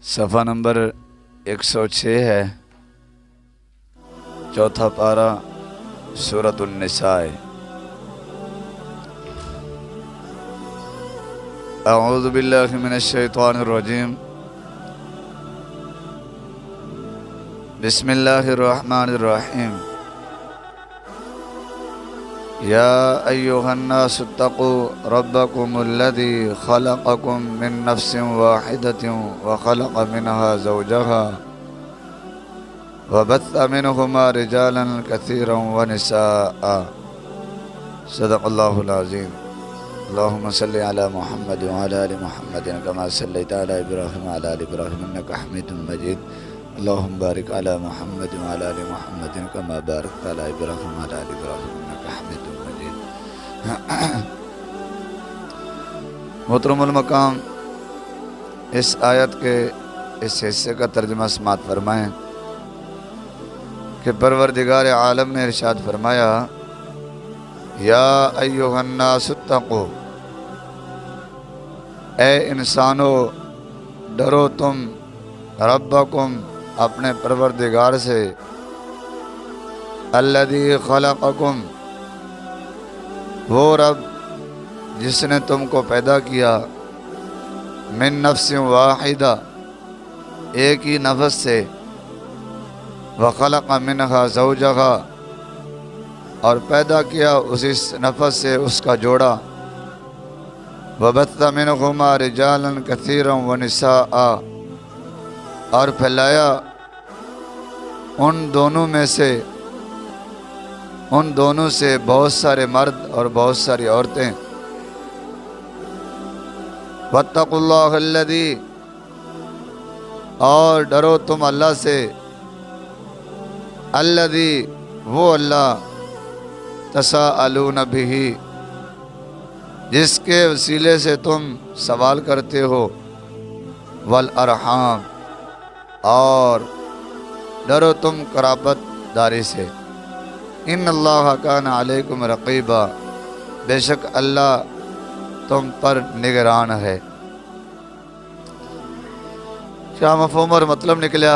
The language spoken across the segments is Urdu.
صفحہ نمبر 106 ہے، چوتھا پارہ، سورۃ النساء۔ اعوذ باللہ من الشیطان الرجیم، بسم اللہ الرحمن الرحیم۔ یا ایہا الناس اتقوا ربکم الذی خلقکم من نفس واحدۃ وخلق منها زوجها وبث منہما رجالا کثیرا ونساء۔ صدق اللہ العظیم۔ اللہم صلی علی محمد وعلی آل محمد کما صلیت علی ابراہیم وعلی آل ابراہیم انک حمید مجید۔ اللہم بارک علی محمد وعلی آل محمد کما بارکت علی ابراہیم وعلی آل ابراہیم انک حمید مجید۔ محترم المقام، اس آیت کے اس حصے کا ترجمہ سماعت فرمائیں کہ پروردگار عالم نے ارشاد فرمایا، یا ایہا الناس اتقوا، اے انسانو ڈرو تم، ربکم اپنے پروردگار سے، الذی خلقکم وہ رب جس نے تم کو پیدا کیا، من نفس واحدہ ایک ہی نفس سے، وخلق منہا زوجہا اور پیدا کیا اسی نفس سے اس کا جوڑا، وبث منہما رجالا کثیرا ونساء اور پھیلایا ان دونوں سے بہت سارے مرد اور بہت ساری عورتیں۔ واتقوا اللہ الذی اور ڈرو تم اللہ سے، الذی وہ اللہ، تساءلون بہ جس کے وسیلے سے تم سوال کرتے ہو، والارحام اور ڈرو تم قرابت داری سے، ان اللہ کان علیکم رقیبا بے شک اللہ تم پر نگران ہے۔ کیا مفہوم اور مطلب نکلا؟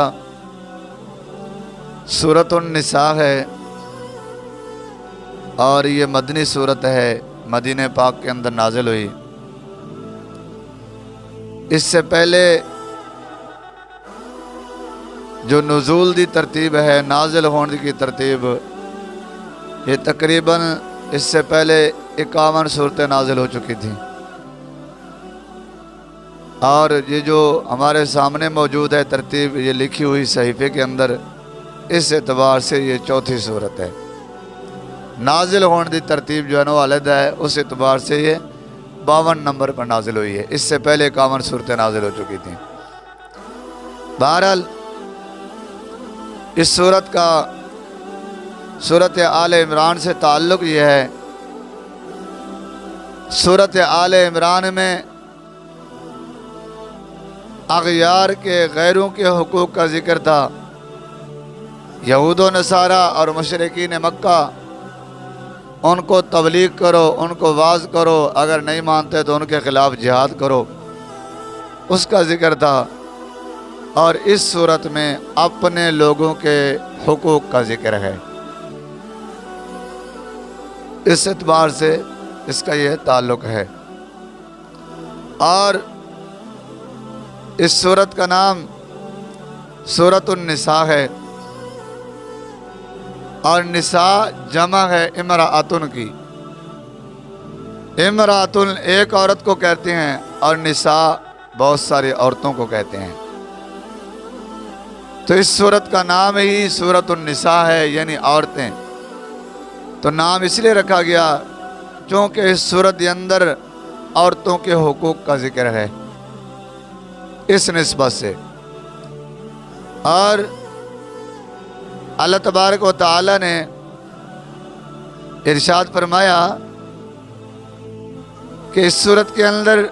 سورۃ النساء ہے اور یہ مدنی سورت ہے، مدینہ پاک کے اندر نازل ہوئی۔ اس سے پہلے جو نزول دی ترتیب ہے، نازل ہونے کی ترتیب، یہ تقریباً اس سے پہلے 51 صورتیں نازل ہو چکی تھیں، اور یہ جو ہمارے سامنے موجود ہے ترتیب، یہ لکھی ہوئی صحیفے کے اندر، اس اعتبار سے یہ چوتھی صورت ہے۔ نازل ہونے دی ترتیب جو ہے نا علیحدہ ہے، اس اعتبار سے یہ 52 نمبر پر نازل ہوئی ہے، اس سے پہلے 51 صورتیں نازل ہو چکی تھیں۔ بہرحال اس صورت کا صورت آل عمران سے تعلق یہ ہے، صورت آل عمران میں اغیار کے، غیروں کے حقوق کا ذکر تھا۔ یہود و نصارہ اور مشرکین مکہ، ان کو تبلیغ کرو، ان کو واعظ کرو، اگر نہیں مانتے تو ان کے خلاف جہاد کرو، اس کا ذکر تھا۔ اور اس صورت میں اپنے لوگوں کے حقوق کا ذکر ہے، اس اعتبار سے اس کا یہ تعلق ہے۔ اور اس سورت کا نام سورۃ النساء ہے، اور نساء جمع ہے امرأتن کی۔ امرأتن ایک عورت کو کہتے ہیں، اور نساء بہت ساری عورتوں کو کہتے ہیں۔ تو اس سورت کا نام ہی سورۃ النساء ہے، یعنی عورتیں۔ تو نام اس لیے رکھا گیا چونکہ اس سورت کے اندر عورتوں کے حقوق کا ذکر ہے، اس نسبت سے۔ اور اللہ تبارک و تعالی نے ارشاد فرمایا کہ اس صورت کے اندر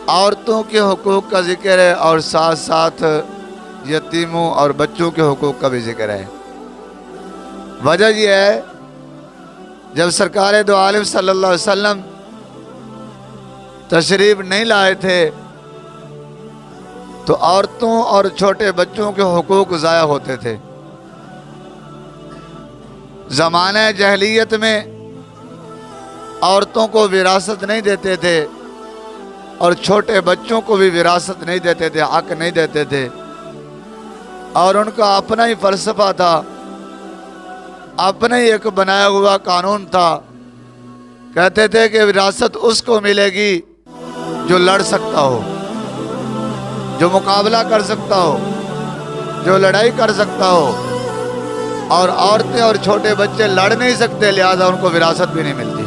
عورتوں کے حقوق کا ذکر ہے، اور ساتھ ساتھ یتیموں اور بچوں کے حقوق کا بھی ذکر ہے۔ وجہ یہ ہے، جب سرکار دو عالم صلی اللہ علیہ وسلم تشریف نہیں لائے تھے تو عورتوں اور چھوٹے بچوں کے حقوق ضائع ہوتے تھے۔ زمانہ جاہلیت میں عورتوں کو وراثت نہیں دیتے تھے اور چھوٹے بچوں کو بھی وراثت نہیں دیتے تھے، حق نہیں دیتے تھے، اور ان کا اپنا ہی فلسفہ تھا، اپنا ہی ایک بنایا ہوا قانون تھا۔ کہتے تھے کہ وراثت اس کو ملے گی جو لڑ سکتا ہو، جو مقابلہ کر سکتا ہو، جو لڑائی کر سکتا ہو، اور عورتیں اور چھوٹے بچے لڑ نہیں سکتے، لہذا ان کو وراثت بھی نہیں ملتی۔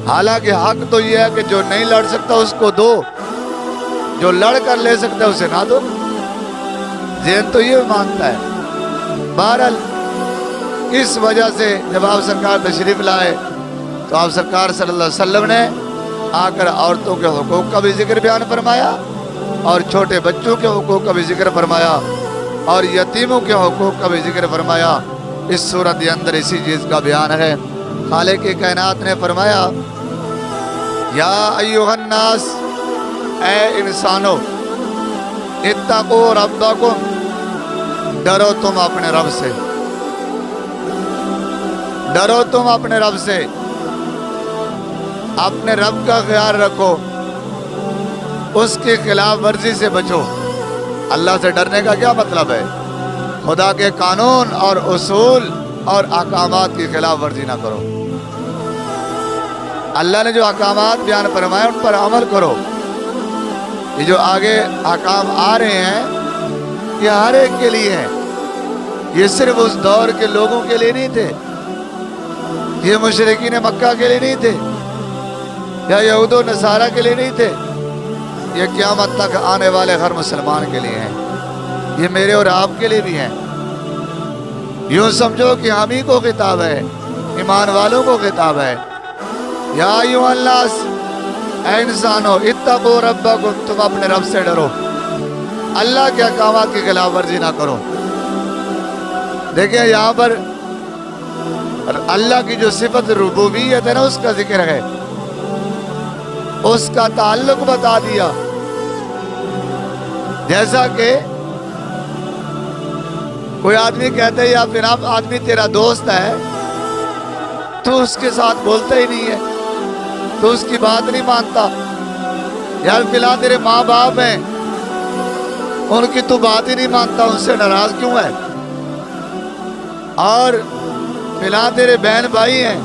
حالانکہ حق تو یہ ہے کہ جو نہیں لڑ سکتا اس کو دو، جو لڑ کر لے سکتا ہے اسے نہ دو۔ ذہن تو یہ مانتا ہے۔ بہرحال اس وجہ سے جب آپ سرکار تشریف لائے تو آپ سرکار صلی اللہ علیہ وسلم نے آ کر عورتوں کے حقوق کا بھی ذکر بیان فرمایا اور چھوٹے بچوں کے حقوق کا بھی ذکر فرمایا اور یتیموں کے حقوق کا بھی ذکر فرمایا۔ اس صورت کے اندر اسی چیز کا بیان ہے۔ خالق کائنات نے فرمایا، یا ایھا الناس، اے انسانو، اتقوا ربکم، ڈرو تم اپنے رب سے، ڈرو تم اپنے رب سے، اپنے رب کا خیال رکھو، اس کی خلاف ورزی سے بچو۔ اللہ سے ڈرنے کا کیا مطلب ہے؟ خدا کے قانون اور اصول اور احکامات کی خلاف ورزی نہ کرو۔ اللہ نے جو احکامات بیان فرمائے ان پر عمل کرو۔ یہ جو آگے احکام آ رہے ہیں یہ ہر ایک کے لیے ہیں، یہ صرف اس دور کے لوگوں کے لیے نہیں تھے، یہ مشرکین مکہ کے لیے نہیں تھے، یا یہود و نصارہ کے لیے نہیں تھے، یہ قیامت تک آنے والے ہر مسلمان کے لیے ہیں، یہ میرے اور آپ کے لیے بھی ہیں۔ یوں سمجھو کہ ہم ہی کو خطاب ہے، ایمان والوں کو خطاب ہے۔ یا ایھا الناس، اے انسانو، اتقوا ربکم، تم اپنے رب سے ڈرو، اللہ کے احکامات کی خلاف ورزی نہ کرو۔ دیکھیں یہاں پر اللہ کی جو صفت ربوبیت ہے نا اس کا ذکر ہے، اس کا تعلق بتا دیا۔ جیسا کہ کوئی آدمی کہتے یا پھر آپ آدمی تیرا دوست ہے تو اس کے ساتھ بولتا ہی نہیں ہے، تو اس کی بات نہیں مانتا۔ یار فی الحال تیرے ماں باپ ہیں، ان کی تو بات ہی نہیں مانتا، ان سے ناراض کیوں ہے؟ اور فی الحال تیرے بہن بھائی ہیں،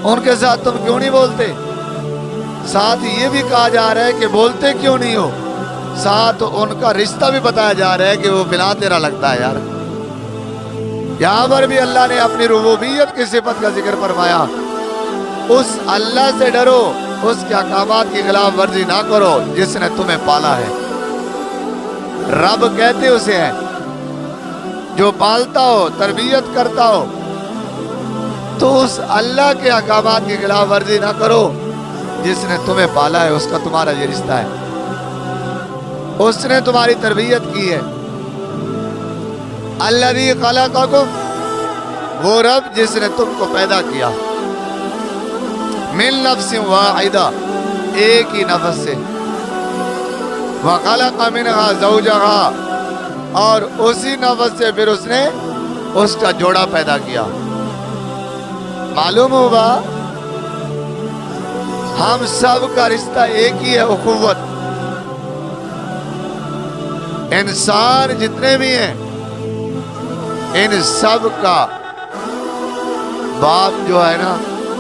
ان کے ساتھ تم کیوں نہیں بولتے؟ ساتھ یہ بھی کہا جا رہا ہے کہ بولتے کیوں نہیں ہو، ساتھ ان کا رشتہ بھی بتایا جا رہا ہے کہ وہ فی الحال تیرا لگتا ہے۔ یار یہاں پر بھی اللہ نے اپنی ربوبیت کی صفت کا ذکر فرمایا۔ اس اللہ سے ڈرو، اس کے احکامات کی خلاف ورزی نہ کرو جس نے تمہیں پالا ہے۔ رب کہتے اسے ہیں جو پالتا ہو، تربیت کرتا ہو، تو اس اللہ کے احکامات کی خلاف ورزی نہ کرو جس نے تمہیں پالا ہے، اس کا تمہارا یہ رشتہ ہے، اس نے تمہاری تربیت کی ہے۔ الذی خلقکم، وہ رب جس نے تم کو پیدا کیا، من نفس واحدہ، ایک ہی نفس سے، وخلق منہا زوجہا، اور اسی نفس سے پھر اس نے اس کا جوڑا پیدا کیا۔ معلوم ہوگا ہم سب کا رشتہ ایک ہی ہے، اخوت۔ انسان جتنے بھی ہیں ان سب کا باپ جو ہے نا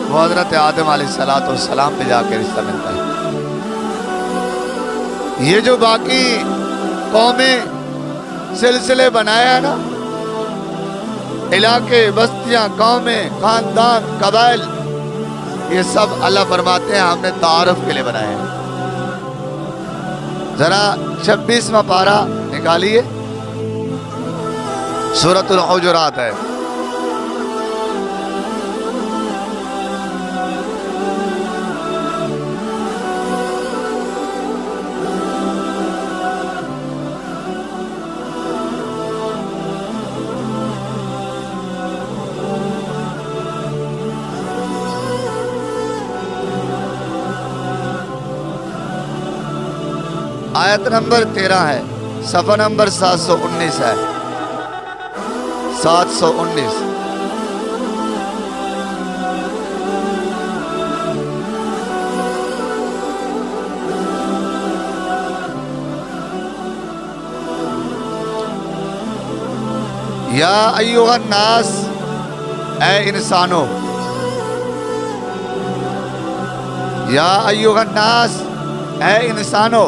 وہ حضرت آدم علیہ السلام پہ جا کے رشتہ ملتا ہے۔ یہ جو باقی قومیں سلسلے بنایا ہے نا، علاقے، بستیاں، قومیں، خاندان، قبائل، یہ سب اللہ فرماتے ہیں ہم نے تعارف کے لیے بنائے ہیں۔ ذرا 26واں پارہ نکالیے، سورۃ الحجرات ہے۔ آیت نمبر 13 ہے، صفحہ نمبر 719 ہے، 719۔ یا ایھا الناس، اے انسانو، یا ایھا الناس، اے انسانو،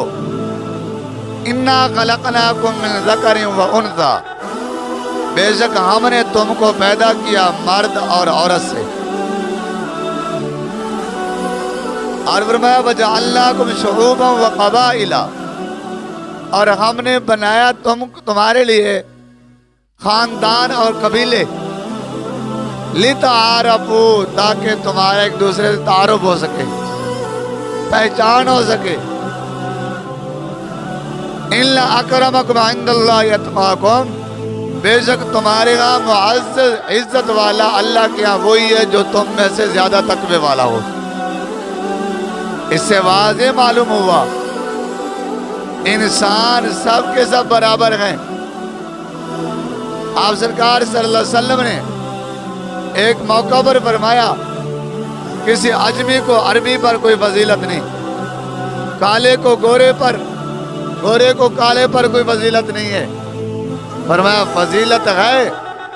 انا خلقناکم من ذکر و انثی، بے شک ہم نے تم کو پیدا کیا مرد اور عورت سے، اور فرمایا وجعلناکم شعوبا و قبائل، اور ہم نے بنایا تمہارے لیے خاندان اور قبیلے، لتعارفوا، تاکہ تمہارا ایک دوسرے سے تعارف ہو سکے، پہچان ہو سکے۔ ان اکرمکم عند اللہ اتقاکم، بے شک تمہارے ہاں معزز عزت والا اللہ کے ہاں وہی ہے جو تم میں سے زیادہ تقوی والا ہو۔ اس سے واضح معلوم ہوا انسان سب کے سب برابر ہیں۔ آپ سرکار صلی اللہ علیہ وسلم نے ایک موقع پر فرمایا کسی عجمی کو عربی پر کوئی فضیلت نہیں، کالے کو گورے پر، گورے کو کالے پر کوئی فضیلت نہیں ہے۔ فرمایا فضیلت ہے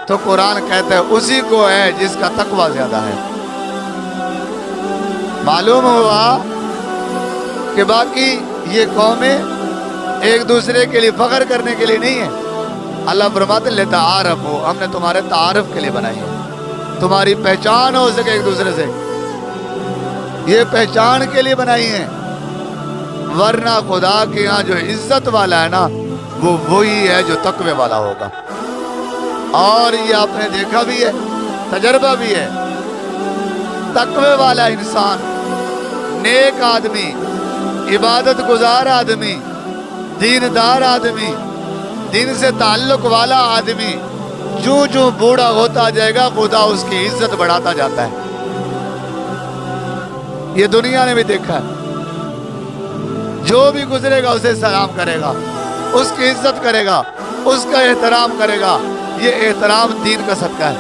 تو قرآن کہتا ہے اسی کو ہے جس کا تقوی زیادہ ہے۔ معلوم ہوا کہ باقی یہ قومیں ایک دوسرے کے لیے فخر کرنے کے لیے نہیں ہے۔ اللہ فرماتے ہیں لتعارفوا، ہم نے تمہارے تعارف کے لیے بنائی ہے، تمہاری پہچان ہو سکے ایک دوسرے سے، یہ پہچان کے لیے بنائی ہیں۔ ورنہ خدا کے یہاں جو عزت والا ہے نا وہ وہی ہے جو تقوی والا ہوگا۔ اور یہ آپ نے دیکھا بھی ہے، تجربہ بھی ہے، تقوی والا انسان، نیک آدمی، عبادت گزار آدمی، دیندار آدمی، دین سے تعلق والا آدمی، جو بوڑھا ہوتا جائے گا خدا اس کی عزت بڑھاتا جاتا ہے۔ یہ دنیا نے بھی دیکھا ہے، جو بھی گزرے گا اسے سلام کرے گا، اس کی عزت کرے گا، اس کا احترام کرے گا، یہ احترام دین کا صدقہ ہے۔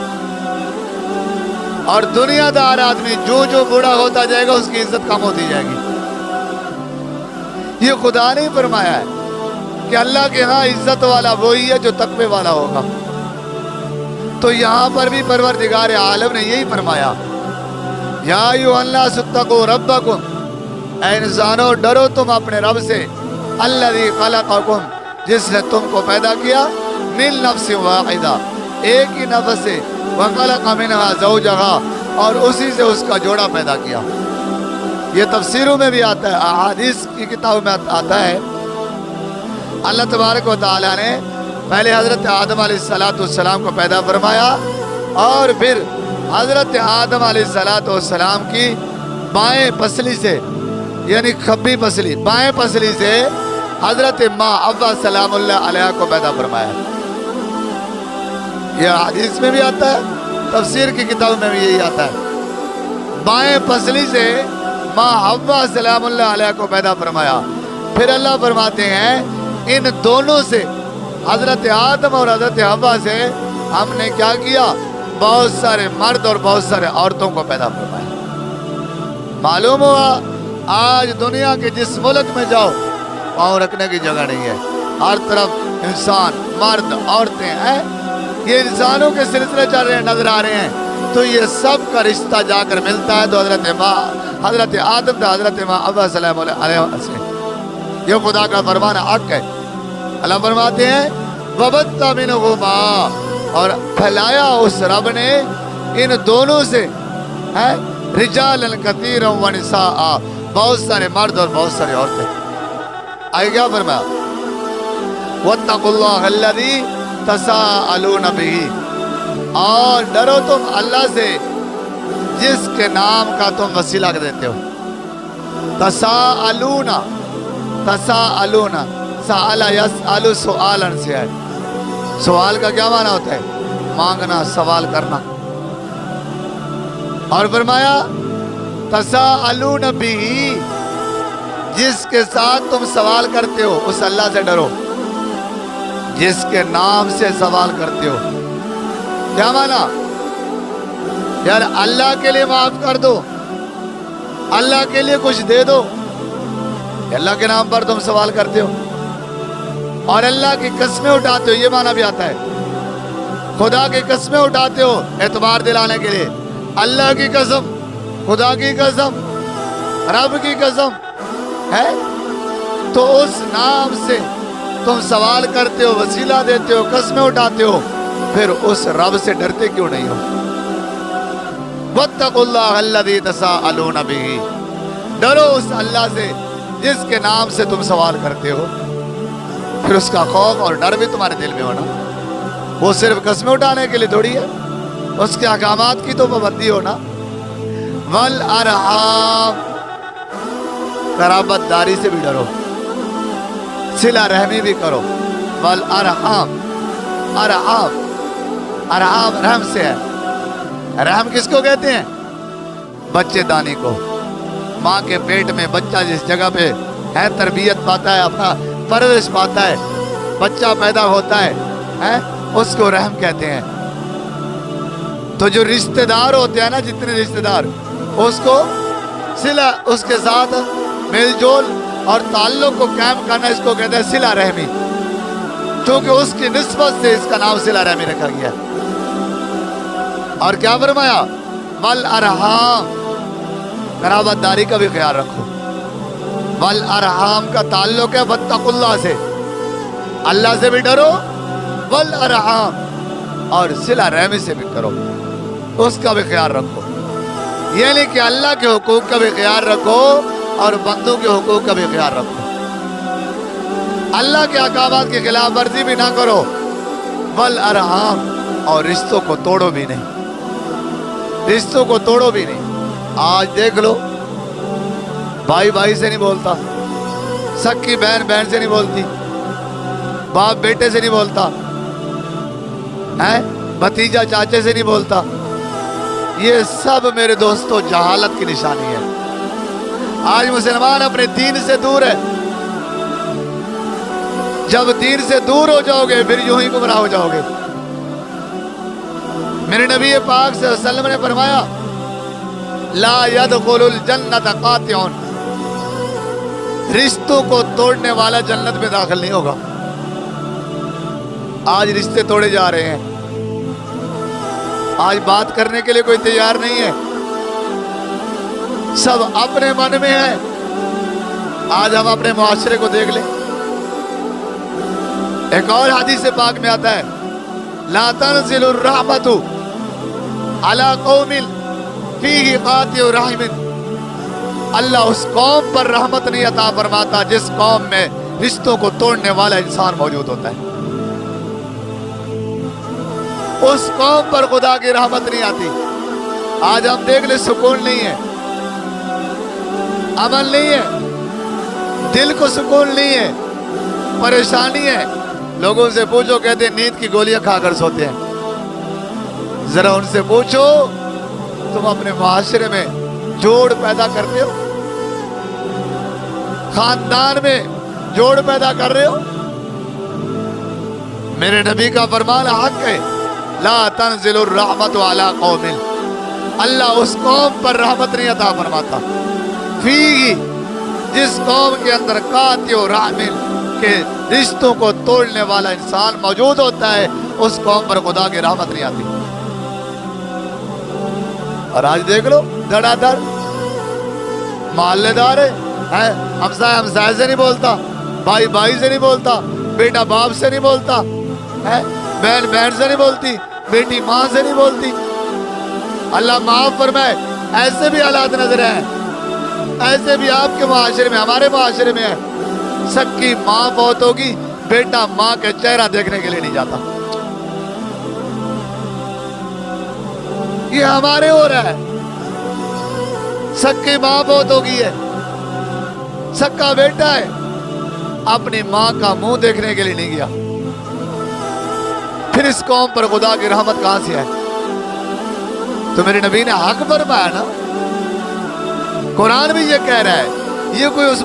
اور دنیا دار آدمی جو بوڑھا ہوتا جائے گا اس کی عزت کم ہوتی جائے گی۔ یہ خدا نے فرمایا ہے کہ اللہ کے ہاں عزت والا وہی ہے جو تقوی والا ہوگا۔ تو یہاں پر بھی پروردگار عالم نے یہی فرمایا، یا ایھا الناس اتقوا ربکم، اے انسانوں ڈرو تم اپنے رب سے، الذی خلقکم، جس نے تم کو پیدا کیا، من نفس واحدہ، ایک ہی نفس سے، وخلق منھا زوجھا، اور اسی سے اس کا جوڑا پیدا کیا۔ یہ تفسیروں میں بھی آتا ہے، احادیث کی کتابوں میں آتا ہے، اللہ تبارک و تعالیٰ نے پہلے حضرت آدم علیہ السلام کو پیدا فرمایا، اور پھر حضرت آدم علیہ السلام کی بائیں پسلی سے، یعنی کھبی پسلی، بائیں پسلی سے حضرت ماں حوا سلام اللہ علیہ کو پیدا فرمایا۔ یہ حدیث میں بھی آتا ہے، تفسیر کی کتابوں میں بھی یہی آتا ہے، بائیں پسلی سے ماں حوا سلام اللہ علیہ کو پیدا فرمایا۔ پھر اللہ فرماتے ہیں ان دونوں سے، حضرت آدم اور حضرت حوا سے ہم نے کیا کیا، بہت سارے مرد اور بہت سارے عورتوں کو پیدا فرمایا۔ معلوم ہوا آج دنیا کے جس ملک میں جاؤ پاؤں رکھنے کی جگہ نہیں ہے، ہر طرف انسان، مرد، عورتیں ہیں، یہ انسانوں کے سلسلے چل رہے ہیں، نظر آ رہے ہیں۔ تو یہ سب کا رشتہ جا کر ملتا ہے تو حضرت آدم تھا، حضرت ماں حوا سلام علیہ سے۔ یہ خدا کا فرمان حق ہے۔ اللہ فرماتے ہیں وَبَثَّ مِنْهُمَا، اور پھیلایا اس رب نے ان دونوں سے رِجَالًا كَثِيرًا وَنِسَاءً، بہت سارے مرد اور بہت سارے عورتیں۔ آگے کیا فرمایا، وَاتَّقُوا اللَّهَ الَّذِي تَسَاءَلُونَ بِهِ، اور ڈرو تم اللہ سے جس کے نام کا تم وسیلہ دیتے ہو۔ تساءلون، تساءلون، سأل یسأل سؤالا سے ہے، سوال کا کیا معنی ہوتا ہے، مانگنا، سوال کرنا۔ اور فرمایا تساءلون بہ، جس کے ساتھ تم سوال کرتے ہو اس اللہ سے ڈرو جس کے نام سے سوال کرتے ہو. کیا مانا؟ یار اللہ کے لیے معاف کر دو, اللہ کے لیے کچھ دے دو. اللہ کے نام پر تم سوال کرتے ہو اور اللہ کی قسمیں اٹھاتے ہو, یہ معنی بھی آتا ہے. خدا کی قسمیں اٹھاتے ہو اعتبار دلانے کے لیے. اللہ کی قسم, خدا کی قسم, رب کی قسم ہے, تو اس نام سے تم سوال کرتے ہو, وسیلہ دیتے ہو, قسمیں اٹھاتے ہو, پھر اس رب سے ڈرتے کیوں نہیں ہو؟ واتقوا اللہ الذی تساءلون بہ, ڈرو اس اللہ سے جس کے نام سے تم سوال کرتے ہو. پھر اس کا خوف اور ڈر بھی تمہارے دل میں ہونا. وہ صرف قسمیں اٹھانے کے لیے تھوڑی ہے, اس کے احکامات کی تو پابندی ہونا. والارحام, قرابت داری سے بھی ڈرو, صلہ رحمی بھی کرو. والارحام, ارحام, ارحام رحم سے ہے. رحم کس کو کہتے ہیں؟ بچے دانی کو. ماں کے پیٹ میں بچہ جس جگہ پہ ہے تربیت پاتا ہے, اپنا پرورش پاتا ہے, بچہ پیدا ہوتا ہے, اس کو رحم کہتے ہیں. تو جو رشتہ دار ہوتے ہیں نا, جتنے رشتہ دار, اس کو صلہ, اس کے ساتھ میل جول اور تعلق کو قائم کرنا, اس کو کہتے ہیں صلہ رحمی. کیونکہ اس کی نسبت سے اس کا نام صلہ رحمی رکھا گیا. اور کیا فرمایا؟ والارحام, قرابت داری کا بھی خیال رکھو. والارحام کا تعلق ہے واتقوا اللہ سے, اللہ سے بھی ڈرو. والارحام, اور صلہ رحمی سے بھی کرو, اس کا بھی خیال رکھو. یعنی کہ اللہ کے حقوق کا بھی خیال رکھو اور بندوں کے حقوق کا بھی خیال رکھو. اللہ کے احکامات کی خلاف ورزی بھی نہ کرو. والارحام, اور رشتوں کو توڑو بھی نہیں, رشتوں کو توڑو بھی نہیں. آج دیکھ لو, بھائی بھائی سے نہیں بولتا, سکی بہن بہن سے نہیں بولتی, باپ بیٹے سے نہیں بولتا, بھتیجا چاچے سے نہیں بولتا. یہ سب میرے دوستوں جہالت کی نشانی ہے. آج مسلمان اپنے دین سے دور ہے. جب دین سے دور ہو جاؤ گے پھر یوں ہی گمراہ ہو جاؤ گے. میرے نبی پاک صلی اللہ علیہ وسلم نے فرمایا, لا يدخل الجنت قاطع, رشتوں کو توڑنے والا جنت میں داخل نہیں ہوگا. آج رشتے توڑے جا رہے ہیں, آج بات کرنے کے لیے کوئی تیار نہیں ہے, سب اپنے من میں ہے. آج ہم اپنے معاشرے کو دیکھ لیں. ایک اور حدیث پاک میں آتا ہے, لا تنزل الرحمت علی قوم فیہ قاطع رحم, اللہ اس قوم پر رحمت نہیں عطا فرماتا جس قوم میں رشتوں کو توڑنے والا انسان موجود ہوتا ہے. اس قوم پر خدا کی رحمت نہیں آتی. آج ہم دیکھ لیں, سکون نہیں ہے, امن نہیں ہے, دل کو سکون نہیں ہے, پریشانی ہے. لوگوں سے پوچھو, کہتے ہیں نیند کی گولیاں کھا کر سوتے ہیں. ذرا ان سے پوچھو, تم اپنے معاشرے میں جوڑ پیدا کرتے ہو, خاندان میں جوڑ پیدا کر رہے ہو؟ میرے نبی کا فرمان حق ہے, لا تنزل الرحمت علی قوم, اللہ اس قوم پر رحمت نہیں عطا فرماتا, فیہ, جس قوم کے اندر قاطع رحم, کہ رشتوں کو توڑنے والا انسان موجود ہوتا ہے, اس قوم پر خدا کی رحمت نہیں آتی. اور آج دیکھ لو, دھڑا دھڑ محلے دار ہے, ہمسائے ہمسائے سے نہیں بولتا, بھائی بھائی سے نہیں بولتا, بیٹا باپ سے نہیں بولتا, بہن بہن سے نہیں بولتی, بیٹی ماں سے نہیں بولتی. اللہ معاف فرمائے, ایسے بھی حالات نظر ہیں, ایسے بھی آپ کے معاشرے میں, ہمارے معاشرے میں ہے. سکی ماں فوت ہوگی, بیٹا ماں کے چہرہ دیکھنے کے لیے نہیں جاتا. یہ ہمارے ہو رہا ہے. سکی ماں فوت ہو گئی ہے, سکا بیٹا ہے, اپنی ماں کا منہ دیکھنے کے لیے نہیں گیا. پھر اس قوم پر خدا کی رحمت کہاں سے آئے؟ تو میرے نبی نے حق فرمایا نا. قرآن بھی یہ کہہ رہا ہے, یہ کوئی اس